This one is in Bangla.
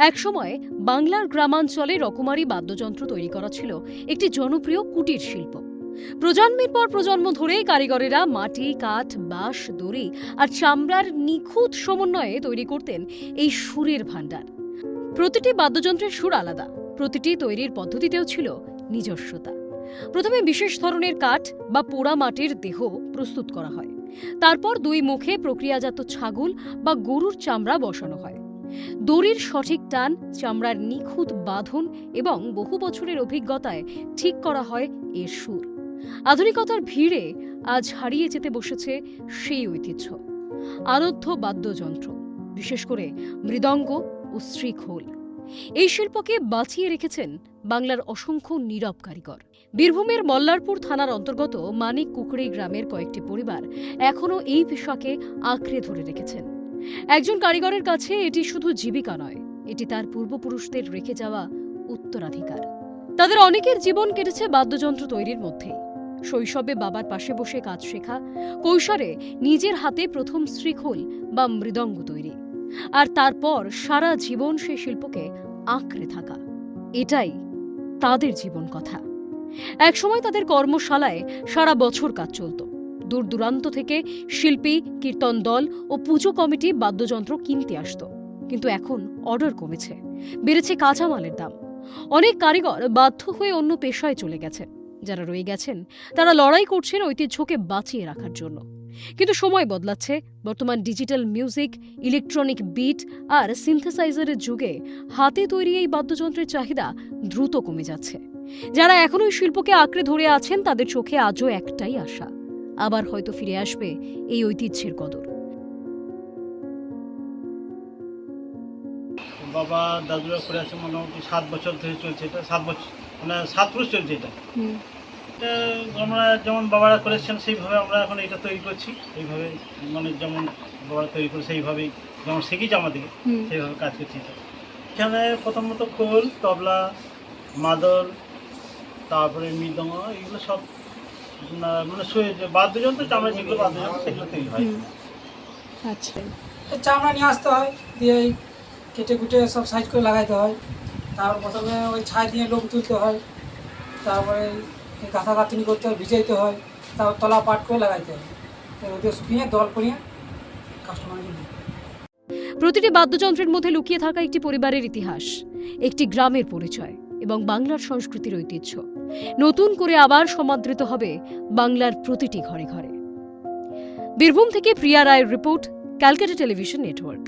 একসময় বাংলার গ্রামাঞ্চলে রকমারি বাদ্যযন্ত্র তৈরি করা ছিল একটি জনপ্রিয় কুটির শিল্প। প্রজন্মের পর প্রজন্ম ধরে কারিগরেরা মাটি, কাঠ, বাঁশ, দড়ি আর চামড়ার নিখুঁত সমন্বয়ে তৈরি করতেন এই সুরের ভাণ্ডার। প্রতিটি বাদ্যযন্ত্রের সুর আলাদা, প্রতিটি তৈরির পদ্ধতিতেও ছিল নিজস্বতা। প্রথমে বিশেষ ধরনের কাঠ বা পোড়া মাটির দেহ প্রস্তুত করা হয়। তারপর দুই মুখে প্রক্রিয়াজাত ছাগল বা গরুর চামড়া বসানো হয়। দড়ির সঠিক টান, চামড়ার নিখুঁত বাঁধন এবং বহু বছরের অভিজ্ঞতায় ঠিক করা হয় এর সুর। আধুনিকতার ভিড়ে আজ হারিয়ে যেতে বসেছে সেই ঐতিহ্য। আরাধ্য বাদ্যযন্ত্র, বিশেষ করে মৃদঙ্গ ও শ্রীখোল, এই শিল্পকে বাঁচিয়ে রেখেছেন বাংলার অসংখ্য নীরব কারিগর। বীরভূমের মল্লারপুর থানার অন্তর্গত মানিক কুকড়ি গ্রামের কয়েকটি পরিবার এখনও এই পেশাকে আঁকড়ে ধরে রেখেছেন। একজন কারিগরের কাছে এটি শুধু জীবিকা নয়, এটি তার পূর্বপুরুষদের রেখে যাওয়া উত্তরাধিকার। তাদের অনেকের জীবন কেটেছে বাদ্যযন্ত্র তৈরির মধ্যেই। শৈশবে বাবার পাশে বসে কাজ শেখা, কৈশোরে নিজের হাতে প্রথম শ্রীখোল বা মৃদঙ্গ তৈরি, আর তারপর সারা জীবন সে শিল্পকে আঁকড়ে থাকা। এটাই তাদের জীবন কথা। একসময় তাদের কর্মশালায় সারা বছর কাজ চলত। দূর দূরান্ত থেকে শিল্পী, কীর্তন দল ও পুজো কমিটি বাদ্যযন্ত্র কিনতে আসত। কিন্তু এখন অর্ডার কমেছে, বেড়েছে কাঁচামালের দাম। অনেক কারিগর বাধ্য হয়ে অন্য পেশায় চলে গেছেন। যারা রয়ে গেছেন তারা লড়াই করছেন ঐতিহ্যকে বাঁচিয়ে রাখার জন্য। কিন্তু সময় বদলাচ্ছে। বর্তমান ডিজিটাল মিউজিক, ইলেকট্রনিক বিট আর সিনথেসাইজারের যুগে হাতে তৈরি এই বাদ্যযন্ত্রের চাহিদা দ্রুত কমে যাচ্ছে। যারা এখনো এই শিল্পকে আঁকড়ে ধরে আছেন তাদের চোখে আজও একটাই আশা, আবার হয়তো ফিরে আসবে এই ঐতিহ্যের কদর। বাবা দাদুরা করে আছে মোটামুটি 7 বছর ধরে চলছে এটা। 7 বছর মানে 7 পুরুষ চলছে এটা। এটা আমরা যেমন বাবারা করেছেন সেইভাবে আমরা এখন এটা তৈরি করছি। এইভাবে মানে যেমন বাবারা তৈরি করে সেইভাবেই যেমন শিখেছি আমাদেরকে সেইভাবে কাজ করছি এটা। এখানে প্রথমত খোল, তবলা, মাদল, তারপরে মৃদঙ্গ, এগুলো সব মানে বাদ্যযন্ত্র, চামড়া যেগুলো বাদ্যযন্ত্র সেগুলো তৈরি হয়। আচ্ছা, চামড়া নিয়ে আসতে হয়, দিয়ে কেটে কুটে সব সাইজ করে লাগাইতে হয়। তারপর প্রথমে ওই ছাই দিয়ে লোক তুলতে হয়, তারপরে গাঁথা গাঁথনি করতে হয়, ভিজাইতে হয়, তারপর তলা পাট করে লাগাইতে হয়, ওদের শুকিয়ে দল করিয়ে কাস্টমারকে দিই। প্রতিটি বাদ্যযন্ত্রের মধ্যে লুকিয়ে থাকা একটি পরিবারের ইতিহাস, একটি গ্রামের পরিচয় এবং বাংলার সংস্কৃতির ঐতিহ্য। নতুন করে আবার সমাদৃত হবে বাংলার প্রতিটি ঘরে ঘরে। বীরভূম থেকে প্রিয়া রায়ের রিপোর্ট, ক্যালকাটা টেলিভিশন নেটওয়ার্ক।